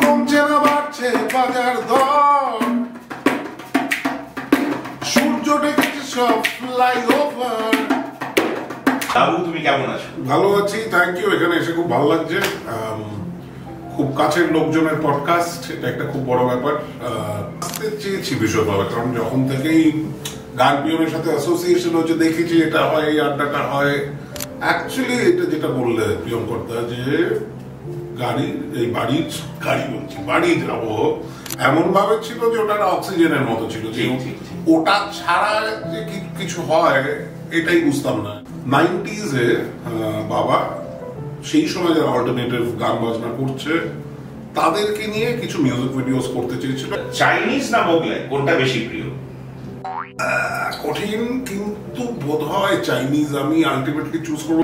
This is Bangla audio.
কমছে না বাড়ছে বাজার দর, সূর্য ডেকেছে সব ফ্লাইওভার। বাবু তুমি কেমন আছো? ভালো আছি, থ্যাংক ইউ। এখানে এসে খুব ভালো লাগছে। খুব কাছের লোকজনের পডকাস্ট, এটা একটা খুব বড় ব্যাপার। আসতে চেয়েছি ভীষণভাবে, কারণ যখন থেকেই গান পিয়নের সাথে অ্যাসোসিয়েশন হচ্ছে দেখেছি এটা হয়, এই আড্ডাটা হয়। অ্যাকচুয়ালি এটা যেটা বললে প্রিয়ম কর্তা, যে বাড়ির আবহ এমন ভাবে ছিল যে ওটা অক্সিজেনের মতো ছিল, যে ওটা ছাড়া যে কিছু হয় এটাই বুঝতাম না। 90s এ বাবা সেই সময় যারা অল্টারনেটিভ গান বাজনা করছে তাদেরকে নিয়ে কিছু মিউজিক ভিডিওস করতে চেয়েছিল। চাইনিজ না মোগলাই, কোনটা বেশি প্রিয়? কঠিন, কিন্তু বোধ হয় চাইনিজ আমি আলটিমেটলি চুজ করবো।